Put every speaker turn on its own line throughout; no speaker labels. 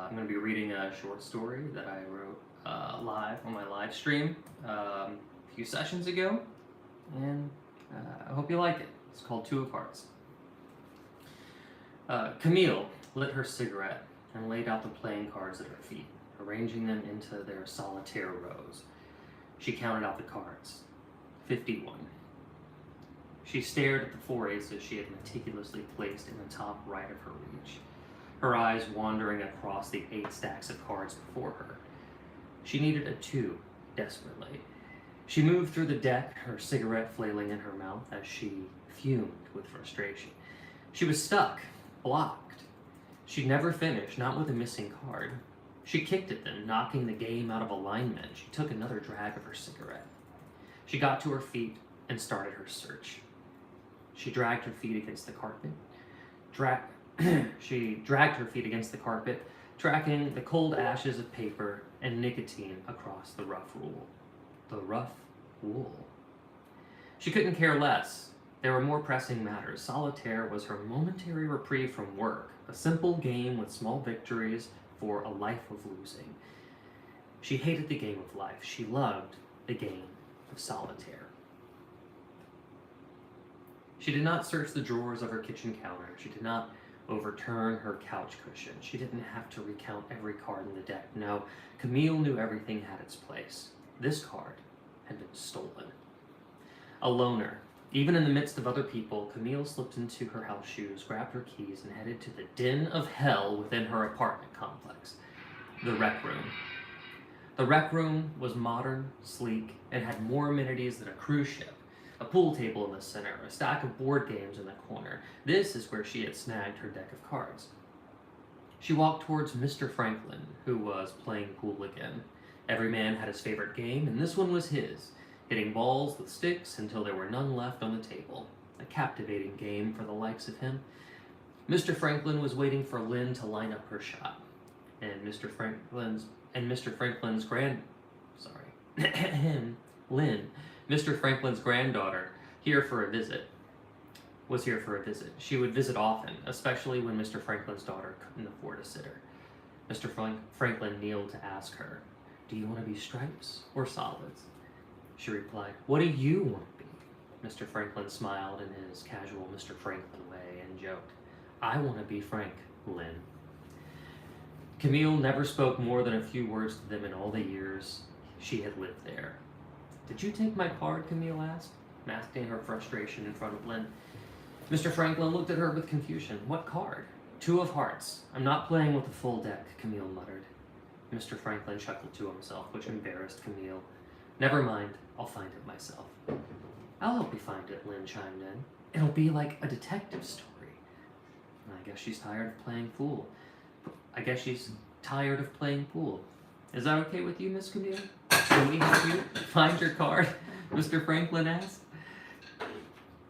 I'm going to be reading a short story that I wrote live on my live stream a few sessions ago, and I hope you like it. It's called Two of Hearts. Camille lit her cigarette and laid out the playing cards at her feet, arranging them into their solitaire rows. She counted out the cards. 51. She stared at the 4 aces she had meticulously placed in the top right of her reach, her eyes wandering across the 8 stacks of cards before her. She needed a 2 desperately. She moved through the deck, her cigarette flailing in her mouth as she fumed with frustration. She was stuck, blocked. She'd never finish, not with a missing card. She kicked at them, knocking the game out of alignment. She took another drag of her cigarette. She got to her feet and started her search. She dragged her feet against the carpet. She dragged her feet against the carpet, tracking the cold ashes of paper and nicotine across the rough wool. She couldn't care less. There were more pressing matters. Solitaire was her momentary reprieve from work, a simple game with small victories for a life of losing. She hated the game of life. She loved the game of solitaire. She did not search the drawers of her kitchen counter. She did not overturn her couch cushion. She didn't have to recount every card in the deck. No, Camille knew everything had its place. This card had been stolen. A loner. Even in the midst of other people, Camille slipped into her house shoes, grabbed her keys, and headed to the den of hell within her apartment complex, the Rec Room. The Rec Room was modern, sleek, and had more amenities than a cruise ship. A pool table in the center, a stack of board games in the corner. This is where she had snagged her deck of cards. She walked towards Mr. Franklin, who was playing pool again. Every man had his favorite game, and this one was his, hitting balls with sticks until there were none left on the table. A captivating game for the likes of him. Mr. Franklin was waiting for Lynn to line up her shot, and Mr. Franklin's Lynn, Mr. Franklin's granddaughter, was here for a visit. She would visit often, especially when Mr. Franklin's daughter couldn't afford a sitter. Mr. Franklin kneeled to ask her, "Do you want to be stripes or solids?" She replied, "What do you want to be?" Mr. Franklin smiled in his casual Mr. Franklin way and joked, "I want to be Frank, Lynn." Camille never spoke more than a few words to them in all the years she had lived there. "Did you take my card?" Camille asked, masking her frustration in front of Lynn. Mr. Franklin looked at her with confusion. "What card?" "Two of Hearts. I'm not playing with a full deck," Camille muttered. Mr. Franklin chuckled to himself, which embarrassed Camille. "Never mind, I'll find it myself." "I'll help you find it," Lynn chimed in. "It'll be like a detective story." I guess she's tired of playing pool. Is that okay with you, Miss Camille? "Can we help you find your card?" Mr. Franklin asked.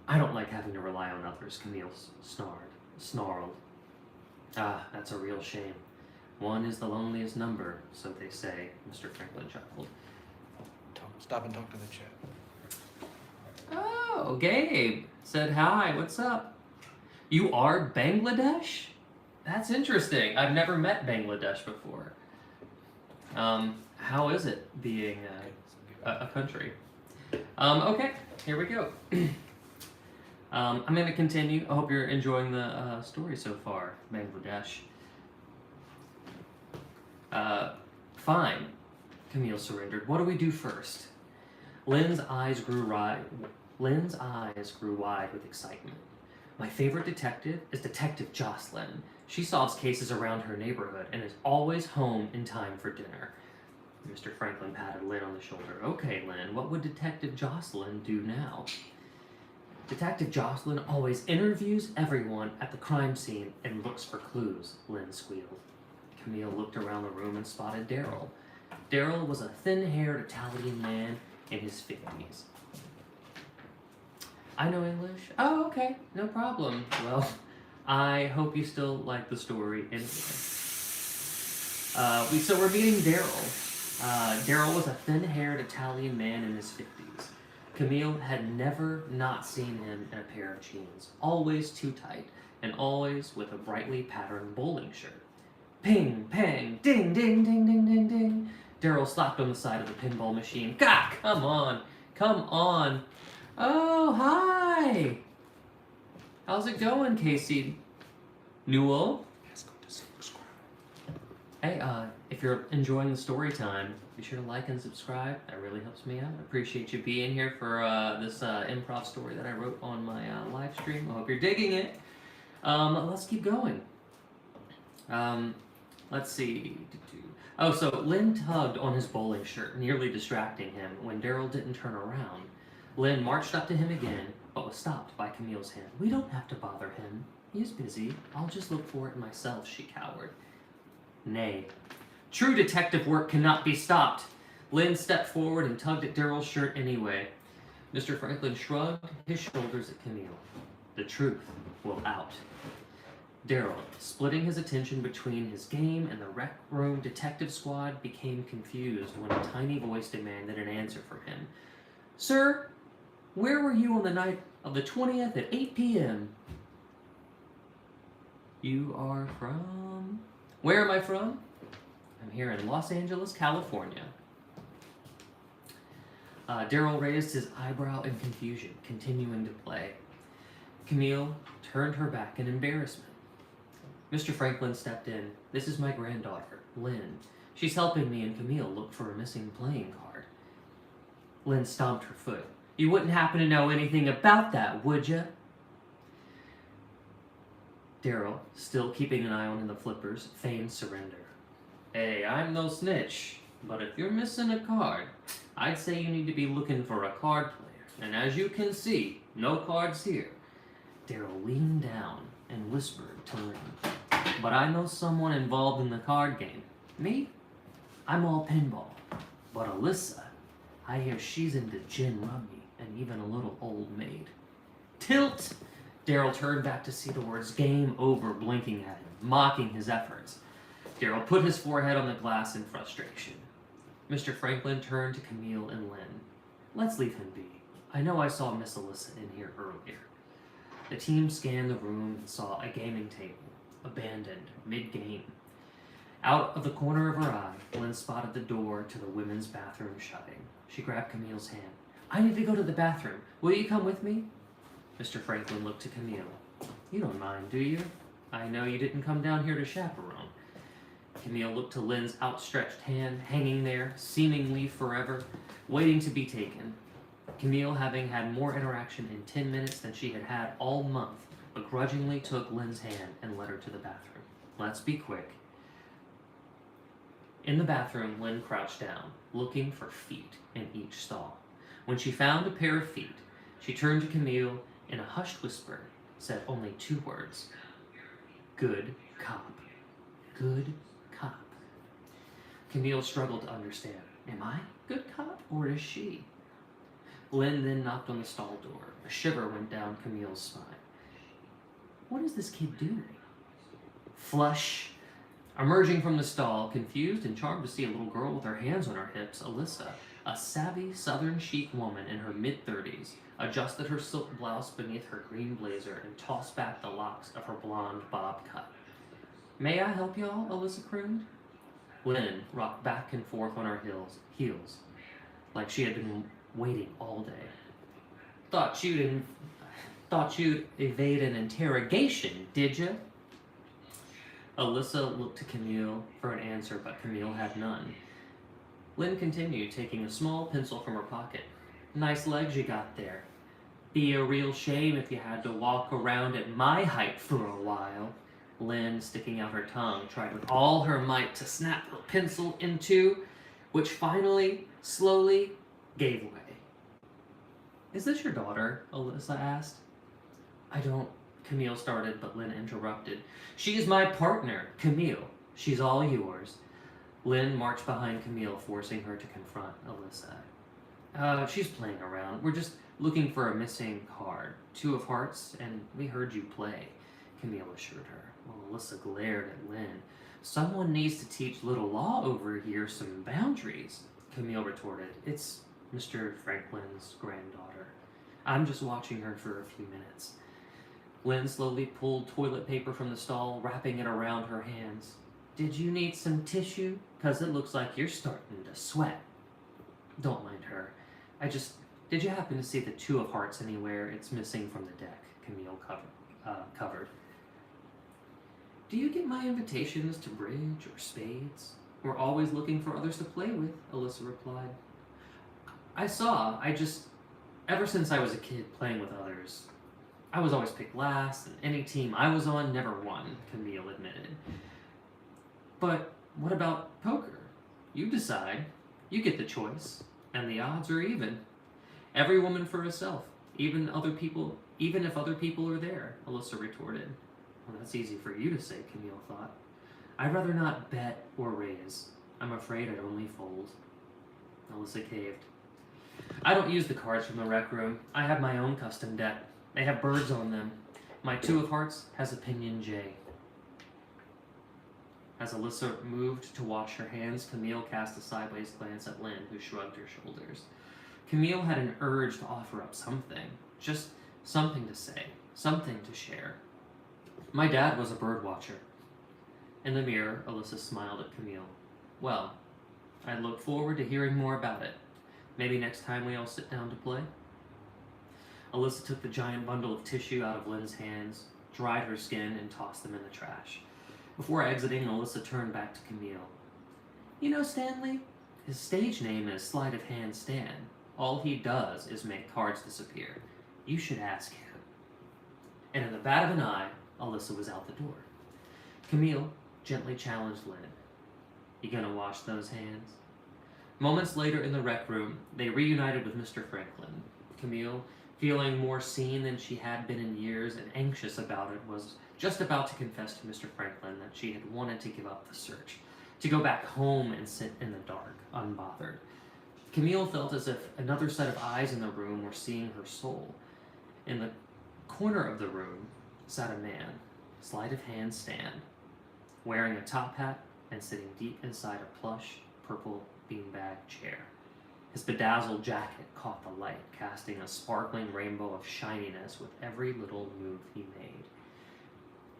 "I don't like having to rely on others," Camille snarled. "Ah, that's a real shame. One is the loneliest number, so they say," Mr. Franklin chuckled.
Stop and talk to the chat.
"Oh, Gabe said hi, what's up? You are Bangladesh? That's interesting. I've never met Bangladesh before. How is it being a country?" Okay, here we go. I'm going to continue. I hope you're enjoying the story so far, Bangladesh. Fine, Camille surrendered. "What do we do first?" Lynn's eyes grew wide with excitement. "My favorite detective is Detective Jocelyn. She solves cases around her neighborhood and is always home in time for dinner." Mr. Franklin patted Lynn on the shoulder. "Okay, Lynn, what would Detective Jocelyn do now?" "Detective Jocelyn always interviews everyone at the crime scene and looks for clues," Lynn squealed. Camille looked around the room and spotted Daryl. Daryl was a thin-haired Italian man in his 50s. "I know English." "Oh, okay, no problem. Well, I hope you still like the story anyway." So we're meeting Daryl. Daryl was a thin-haired Italian man in his 50s. Camille had never not seen him in a pair of jeans, always too tight, and always with a brightly patterned bowling shirt. Ping, pang, ding, ding, ding, ding, ding, ding. Daryl slapped on the side of the pinball machine. God, come on. Come on. Oh, hi. How's it going, Casey Newell?
Yes, go to subscribe.
Hey, if you're enjoying the story time, be sure to like and subscribe. That really helps me out. I appreciate you being here for this improv story that I wrote on my live stream. I hope you're digging it. Let's keep going. Let's see. Oh, so Lynn tugged on his bowling shirt, nearly distracting him when Daryl didn't turn around. Lynn marched up to him again, but was stopped by Camille's hand. We don't have to bother him. He's busy. I'll just look for it myself, she cowered. Nay. True detective work cannot be stopped. Lynn stepped forward and tugged at Daryl's shirt anyway. Mr. Franklin shrugged his shoulders at Camille. The truth will out. Daryl, splitting his attention between his game and the rec room detective squad, became confused when a tiny voice demanded an answer from him. Sir, where were you on the night of the 20th at 8 p.m.? You are from... Where am I from? I'm here in Los Angeles, California. Daryl raised his eyebrow in confusion, continuing to play. Camille turned her back in embarrassment. Mr. Franklin stepped in. This is my granddaughter, Lynn. She's helping me and Camille look for a missing playing card. Lynn stomped her foot. You wouldn't happen to know anything about that, would you? Daryl, still keeping an eye on the flippers, feigned surrender. Hey, I'm no snitch, but if you're missing a card, I'd say you need to be looking for a card player. And as you can see, no cards here. Daryl leaned down and whispered to Lynn. But I know someone involved in the card game. Me? I'm all pinball. But Alyssa, I hear she's into gin rummy and even a little old maid. Tilt! Daryl turned back to see the words game over blinking at him, mocking his efforts. Daryl put his forehead on the glass in frustration. Mr. Franklin turned to Camille and Lynn. Let's leave him be. I know I saw Miss Alyssa in here earlier. The team scanned the room and saw a gaming table, abandoned, mid-game. Out of the corner of her eye, Lynn spotted the door to the women's bathroom shutting. She grabbed Camille's hand. I need to go to the bathroom. Will you come with me? Mr. Franklin looked to Camille. You don't mind, do you? I know you didn't come down here to chaperone. Camille looked to Lynn's outstretched hand, hanging there, seemingly forever, waiting to be taken. Camille, having had more interaction in 10 minutes than she had had all month, begrudgingly took Lynn's hand and led her to the bathroom. Let's be quick. In the bathroom, Lynn crouched down, looking for feet in each stall. When she found a pair of feet, she turned to Camille in a hushed whisper, said only 2 words. Good cop. Good cop. Camille struggled to understand. Am I good cop, or is she? Lynn then knocked on the stall door. A shiver went down Camille's spine. What is this kid doing? Flush. Emerging from the stall, confused and charmed to see a little girl with her hands on her hips, Alyssa, a savvy southern chic woman in her mid-30s, adjusted her silk blouse beneath her green blazer and tossed back the locks of her blonde bob cut. May I help y'all? Alyssa crooned. Lynn rocked back and forth on her heels, like she had been waiting all day. Thought you'd evade an interrogation, did you? Alyssa looked to Camille for an answer, but Camille had none. Lynn continued, taking a small pencil from her pocket. Nice legs you got there. Be a real shame if you had to walk around at my height for a while. Lynn, sticking out her tongue, tried with all her might to snap her pencil in two, which finally, slowly, gave way. Is this your daughter? Alyssa asked. I don't... Camille started, but Lynn interrupted. She is my partner, Camille. She's all yours. Lynn marched behind Camille, forcing her to confront Alyssa. She's playing around. We're just looking for a missing card. 2 of hearts, and we heard you play, Camille assured her, while Alyssa glared at Lynn. Someone needs to teach little law over here some boundaries, Camille retorted. It's Mr. Franklin's granddaughter. I'm just watching her for a few minutes. Lynn slowly pulled toilet paper from the stall, wrapping it around her hands. Did you need some tissue? 'Cause it looks like you're starting to sweat. Don't mind her. Did you happen to see the two of hearts anywhere? It's missing from the deck, Camille covered. Do you get my invitations to bridge or spades? We're always looking for others to play with, Alyssa replied. Ever since I was a kid playing with others, I was always picked last, and any team I was on never won, Camille admitted. But what about poker? You decide. You get the choice, and the odds are even. Every woman for herself, even if other people are there, Alyssa retorted. Well, that's easy for you to say, Camille thought. I'd rather not bet or raise. I'm afraid I'd only fold. Alyssa caved. I don't use the cards from the rec room. I have my own custom deck. They have birds on them. My two of hearts has a pinion J. As Alyssa moved to wash her hands, Camille cast a sideways glance at Lynn, who shrugged her shoulders. Camille had an urge to offer up something. Just something to say. Something to share. My dad was a bird watcher. In the mirror, Alyssa smiled at Camille. Well, I look forward to hearing more about it. Maybe next time we all sit down to play? Alyssa took the giant bundle of tissue out of Lynn's hands, dried her skin, and tossed them in the trash. Before exiting, Alyssa turned back to Camille. You know Stanley? His stage name is Sleight of Hand Stan. All he does is make cards disappear. You should ask him. And in the bat of an eye, Alyssa was out the door. Camille gently challenged Lynn. You gonna wash those hands? Moments later in the rec room, they reunited with Mr. Franklin. Camille, feeling more seen than she had been in years and anxious about it, was just about to confess to Mr. Franklin that she had wanted to give up the search, to go back home and sit in the dark, unbothered. Camille felt as if another set of eyes in the room were seeing her soul. In the corner of the room sat a man, sleight of hand Stan, wearing a top hat and sitting deep inside a plush, purple beanbag chair. His bedazzled jacket caught the light, casting a sparkling rainbow of shininess with every little move he made.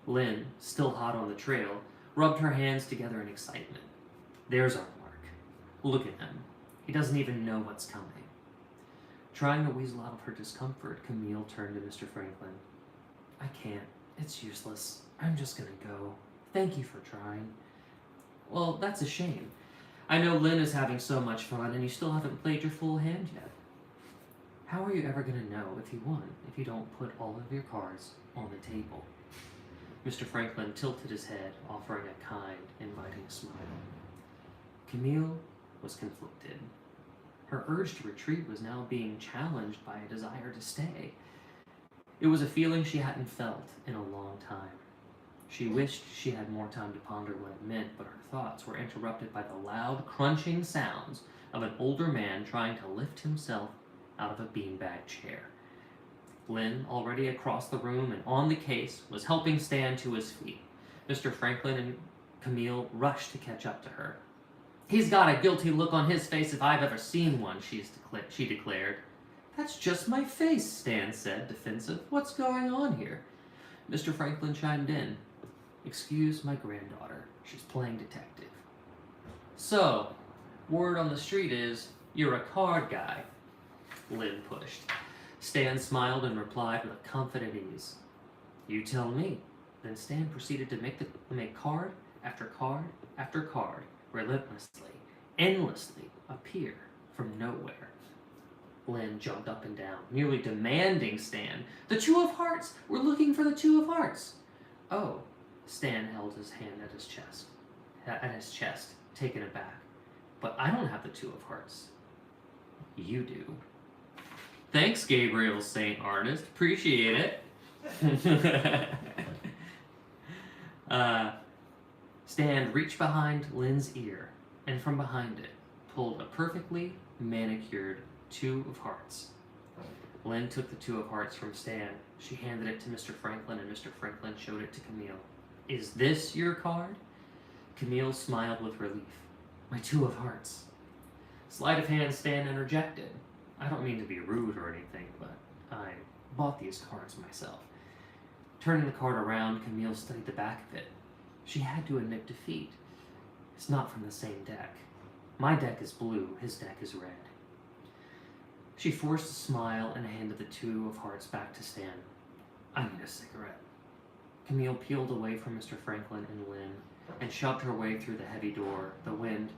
Lynn, still hot on the trail, rubbed her hands together in excitement. There's our mark. Look at him. He doesn't even know what's coming. Trying to weasel out of her discomfort, Camille turned to Mr. Franklin. I can't. It's useless. I'm just gonna go. Thank you for trying. Well, that's a shame. I know Lynn is having so much fun, and you still haven't played your full hand yet. How are you ever going to know if you won if you don't put all of your cards on the table? Mr. Franklin tilted his head, offering a kind, inviting smile. Camille was conflicted. Her urge to retreat was now being challenged by a desire to stay. It was a feeling she hadn't felt in a long time. She wished she had more time to ponder what it meant, but her thoughts were interrupted by the loud, crunching sounds of an older man trying to lift himself out of a beanbag chair. Lynn, already across the room and on the case, was helping Stan to his feet. Mr. Franklin and Camille rushed to catch up to her. He's got a guilty look on his face if I've ever seen one, she declared. That's just my face, Stan said, defensive. What's going on here? Mr. Franklin chimed in. Excuse my granddaughter. She's playing detective. So, word on the street is, you're a card guy, Lynn pushed. Stan smiled and replied with a confident ease. You tell me. Then Stan proceeded to make card after card after card relentlessly, endlessly appear from nowhere. Lynn jumped up and down, nearly demanding Stan. The two of hearts! We're looking for the two of hearts! Oh, Stan held his hand at his chest, taken aback. But I don't have the two of hearts. You do. Thanks, Gabriel St. Ernest. Appreciate it. Stan reached behind Lynn's ear, and from behind it, pulled a perfectly manicured two of hearts. Lynn took the two of hearts from Stan. She handed it to Mr. Franklin, and Mr. Franklin showed it to Camille. Is this your card? Camille smiled with relief. My two of hearts. Sleight of hand Stan interjected. I don't mean to be rude or anything, but I bought these cards myself. Turning the card around, Camille studied the back of it. She had to admit defeat. It's not from the same deck. My deck is blue, his deck is red. She forced a smile and handed the 2 of hearts back to Stan. I need a cigarette. Camille peeled away from Mr. Franklin and Lynn and shoved her way through the heavy door, the wind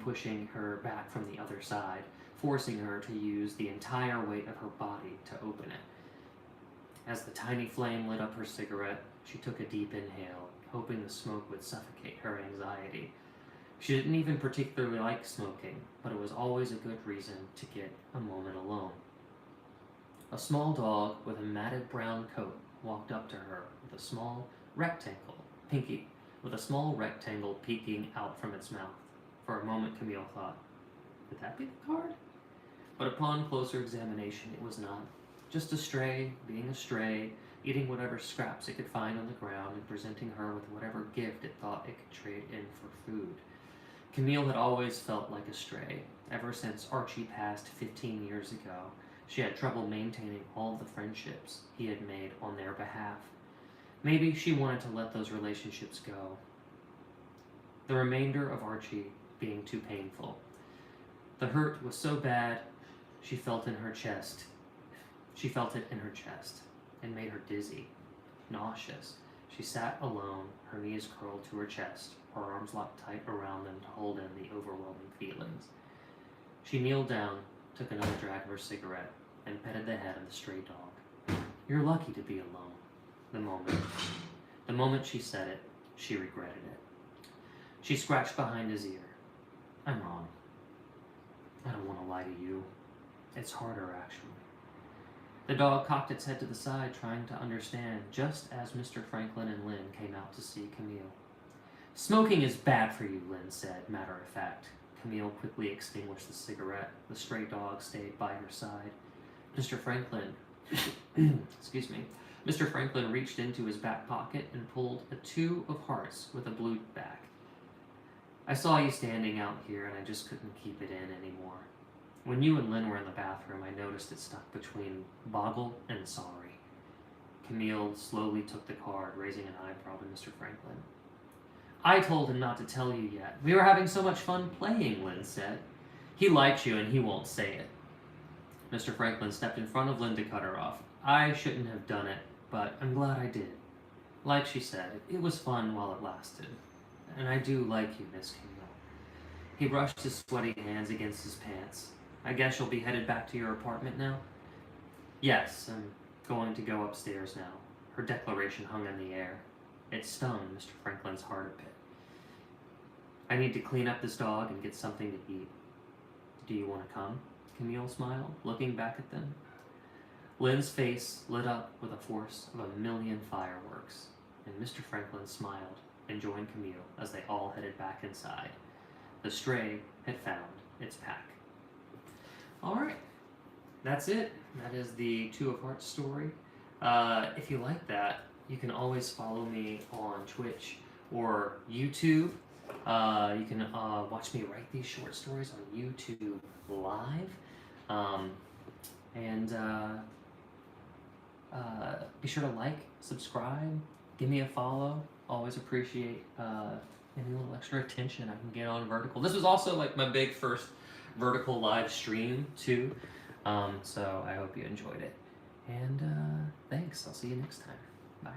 pushing her back from the other side, forcing her to use the entire weight of her body to open it. As the tiny flame lit up her cigarette, she took a deep inhale, hoping the smoke would suffocate her anxiety. She didn't even particularly like smoking, but it was always a good reason to get a moment alone. A small dog with a matted brown coat walked up to her with a small rectangle peeking out from its mouth. For a moment, Camille thought, could that be the card? But upon closer examination, it was not. Just a stray, being a stray, eating whatever scraps it could find on the ground and presenting her with whatever gift it thought it could trade in for food. Camille had always felt like a stray. Ever since Archie passed 15 years ago, she had trouble maintaining all the friendships he had made on their behalf. Maybe she wanted to let those relationships go. The remainder of Archie being too painful. The hurt was so bad, she felt it in her chest. It made her dizzy, nauseous. She sat alone, her knees curled to her chest, her arms locked tight around them to hold in the overwhelming feelings. She kneeled down, took another drag of her cigarette, and petted the head of the stray dog. You're lucky to be alone. The moment she said it, she regretted it. She scratched behind his ear. I'm wrong. I don't want to lie to you. It's harder, actually. The dog cocked its head to the side, trying to understand, just as Mr. Franklin and Lynn came out to see Camille. Smoking is bad for you, Lynn said, matter of fact. Camille quickly extinguished the cigarette. The stray dog stayed by her side. Mr. Franklin, Mr. Franklin reached into his back pocket and pulled a 2 of hearts with a blue back. I saw you standing out here and I just couldn't keep it in anymore. When you and Lynn were in the bathroom, I noticed it stuck between boggle and sorry. Camille slowly took the card, raising an eyebrow to Mr. Franklin. I told him not to tell you yet. We were having so much fun playing, Lynn said. He likes you and he won't say it. Mr. Franklin stepped in front of Lynn to cut her off. I shouldn't have done it, but I'm glad I did. Like she said, it was fun while it lasted. And I do like you, Miss Camille. He brushed his sweaty hands against his pants. I guess you'll be headed back to your apartment now? Yes, I'm going to go upstairs now. Her declaration hung in the air. It stung Mr. Franklin's heart a bit. I need to clean up this dog and get something to eat. Do you want to come? Camille smiled, looking back at them. Lynn's face lit up with the force of a million fireworks, and Mr. Franklin smiled and joined Camille as they all headed back inside. The stray had found its pack. All right, that's it. That is the 2 of Hearts story. If you like that, you can always follow me on Twitch or YouTube. You can watch me write these short stories on YouTube Live. Be sure to like, subscribe, give me a follow. Always appreciate any little extra attention I can get on Vertical. This was also like my big first Vertical live stream too. So I hope you enjoyed it. And thanks. I'll see you next time. Bye.